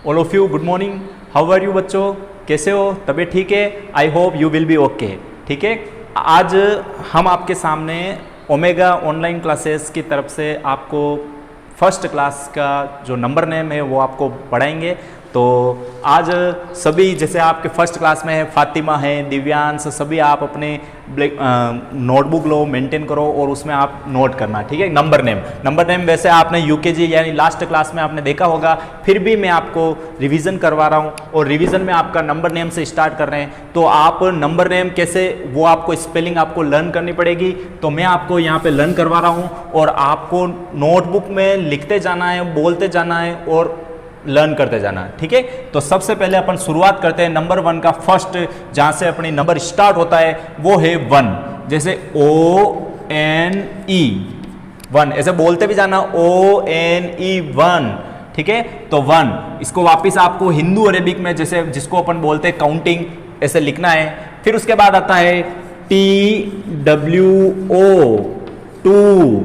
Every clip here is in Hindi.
All of you good morning, how are you बच्चों, कैसे हो, तबीयत ठीक है? I hope you will be okay. ठीक है, आज हम आपके सामने ओमेगा ऑनलाइन क्लासेस की तरफ से आपको फर्स्ट क्लास का जो नंबर नेम है वो आपको पढ़ाएंगे। तो आज सभी जैसे आपके फर्स्ट क्लास में है फातिमा है, दिव्यांश, सभी आप अपने नोटबुक लो, मेंटेन करो और उसमें आप नोट करना। ठीक है, नंबर नेम वैसे आपने यूकेजी यानी लास्ट क्लास में आपने देखा होगा, फिर भी मैं आपको रिवीजन करवा रहा हूँ और रिवीजन में आपका नंबर नेम से स्टार्ट कर रहे हैं। तो आप नंबर नेम कैसे, वो आपको स्पेलिंग आपको लर्न करनी पड़ेगी। तो मैं आपको यहाँ पे लर्न करवा रहा हूँ और आपको नोटबुक में लिखते जाना है, बोलते जाना है और लर्न करते जाना। ठीक है, तो सबसे पहले अपन शुरुआत करते हैं नंबर 1 का। फर्स्ट जहां से अपनी नंबर स्टार्ट होता है वो है 1। जैसे ONE 1, ऐसे बोलते भी जाना ONE 1। ठीक है, तो 1 इसको वापिस आपको हिंदू अरेबिक में जैसे जिसको अपन बोलते हैं काउंटिंग, ऐसे लिखना है। फिर उसके बाद आता है TWO 2,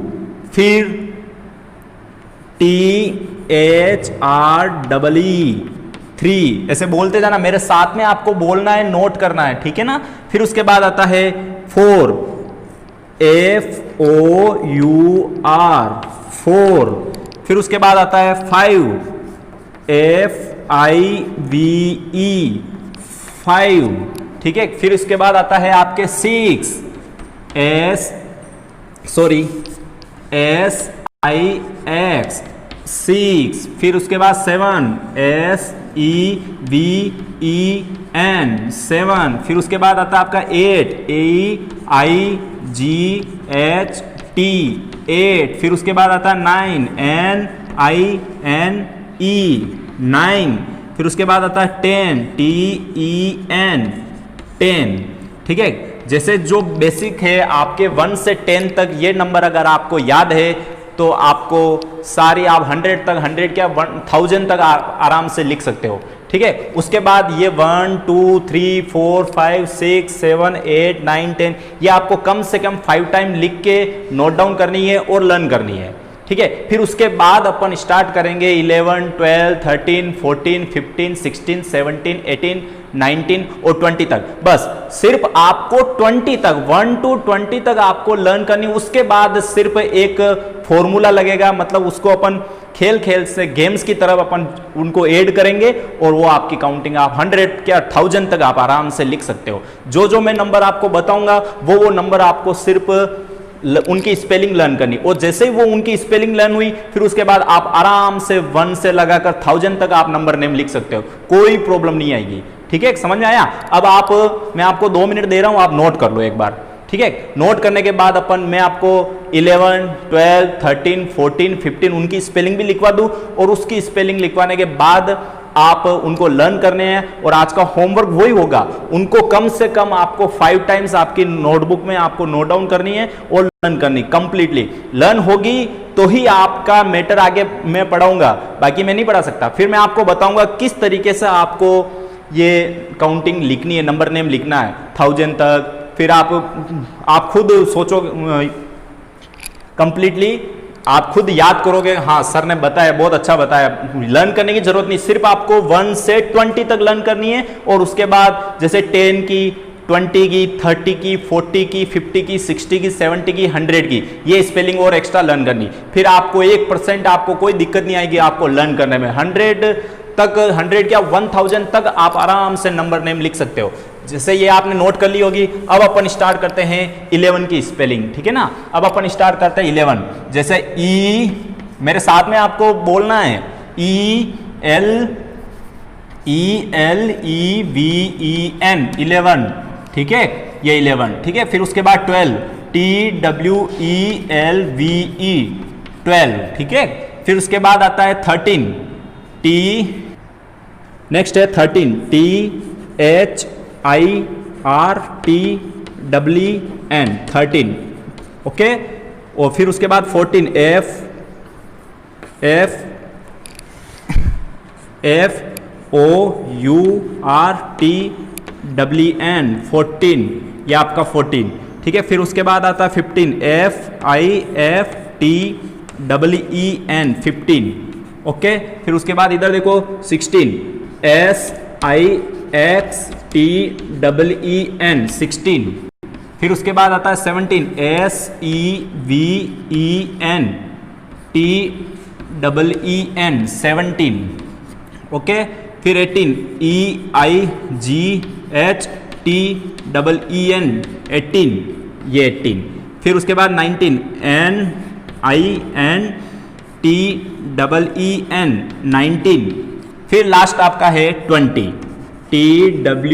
फिर THREE 3, ऐसे बोलते जाना, मेरे साथ में आपको बोलना है, नोट करना है। ठीक है ना। फिर उसके बाद आता है 4 FOUR 4, फिर उसके बाद आता है 5 FIVE 5। ठीक है, फिर उसके बाद आता है आपके 6 SIX 6, फिर उसके बाद 7 SEVEN 7, फिर उसके बाद आता है आपका 8 AIGHT 8, फिर उसके बाद आता है 9 NINE 9, फिर उसके बाद आता है 10 TEN 10। ठीक है, जैसे जो बेसिक है आपके 1 से 10 तक ये नंबर अगर आपको याद है तो आपको सारी आप 100 तक, 100 क्या 1000 तक आराम से लिख सकते हो। ठीक है, उसके बाद ये 1 2 3 4 5 6 7 8 9 10 ये आपको कम से कम 5 टाइम लिख के नोट डाउन करनी है और लर्न करनी है। ठीक है, फिर उसके बाद अपन स्टार्ट करेंगे 11 12 13 14 15 16 17 18 19 और 20 तक। बस सिर्फ आपको 20 तक 1 to 20 तक आपको लर्न करनी। उसके बाद सिर्फ एक फॉर्मूला लगेगा, मतलब उसको अपन खेल से गेम्स की तरफ अपन उनको ऐड करेंगे और वो आपकी काउंटिंग आप 100 क्या 1000 तक आप आराम से लिख सकते हो। जो मैं नंबर आपको बताऊंगा वो नंबर आपको सिर्फ उनकी स्पेलिंग लर्न करनी, और जैसे ही वो उनकी स्पेलिंग लर्न हुई फिर उसके बाद आप आराम से 1 से लगाकर 1000 तक आप नंबर नेम लिख सकते हो, कोई प्रॉब्लम नहीं आएगी। ठीक है, समझ में आया? अब मैं आपको 2 मिनट दे रहा हूं, आप नोट कर लो एक बार। ठीक है, नोट करने के बाद मैं आपको 11 12 13 14 15 उनकी स्पेलिंग भी लिखवा दूं और उसकी स्पेलिंग लिखवाने के बाद आप उनको लर्न करने हैं। और आज का होमवर्क वही होगा, उनको कम से कम आपको 5 टाइम्स आपकी नोटबुक में आपको नोट डाउन करनी है और लर्न करनी। कंप्लीटली लर्न होगी तो ही आपका मैटर आगे मैं पढ़ाऊंगा, बाकी मैं नहीं पढ़ा सकता। फिर मैं आपको बताऊंगा किस तरीके से आपको ये काउंटिंग लिखनी है, नंबर नेम लिखना है 1000 तक। फिर आप खुद सोचो, कंप्लीटली आप खुद याद करोगे, हाँ सर ने बताया, बहुत अच्छा बताया। लर्न करने की जरूरत नहीं, सिर्फ आपको 1 से 20 तक लर्न करनी है और उसके बाद जैसे 10 की 20 की 30 की 40 की 50 की 60 की 70 की 100 की ये स्पेलिंग और एक्स्ट्रा लर्न करनी। फिर आपको 1% आपको कोई दिक्कत नहीं आएगी आपको लर्न करने में। 100 तक, 100 क्या 1000 तक आप आराम से नंबर नेम लिख सकते हो। जैसे ये आपने नोट कर ली होगी। अब अपन स्टार्ट करते हैं 11 की स्पेलिंग। ठीक है ना, अब अपन स्टार्ट करते हैं 11। जैसे ई, मेरे साथ में आपको बोलना है ELEVEN 11। ठीक है, ये 11। ठीक है, फिर उसके बाद 12 TWELVE 12। ठीक है, फिर उसके बाद आता है 13 नेक्स्ट है 13 THIRTWN 13। ओके, और फिर उसके बाद 14 FOURTWN 14, ये आपका 14। ठीक है, फिर उसके बाद आता है 15 FIFTEEN 15। ओके, फिर उसके बाद इधर देखो 16 SIXTEEN 16। फिर उसके बाद आता है 17 SEVENTEEN 17। ओके, फिर 18 EIGHTEEN 18 ये 18। फिर उसके बाद 19 NINTEEN 19। फिर लास्ट आपका है 20 TWENTY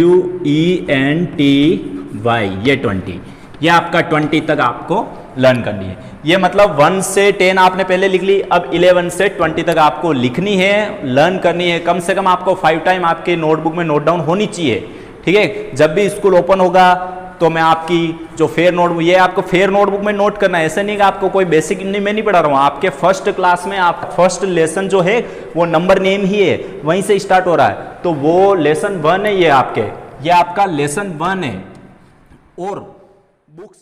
ये 20। ये आपका 20 तक आपको लर्न करनी है। ये मतलब 1 से 10 आपने पहले लिख ली, अब 11 से 20 तक आपको लिखनी है, लर्न करनी है। कम से कम आपको 5 टाइम आपके नोटबुक में नोट डाउन होनी चाहिए, ठीक है। जब भी स्कूल ओपन होगा तो मैं आपकी जो फेयर नोटबुक, ये आपको फेयर नोटबुक में नोट करना है। ऐसे नहीं कि आपको कोई बेसिक मैं नहीं पढ़ा रहा हूँ, आपके फर्स्ट क्लास में आप फर्स्ट लेसन जो है वो नंबर नेम ही है, वहीं से स्टार्ट हो रहा है। तो वो लेसन 1 है, ये आपका लेसन 1 है। और बुक्स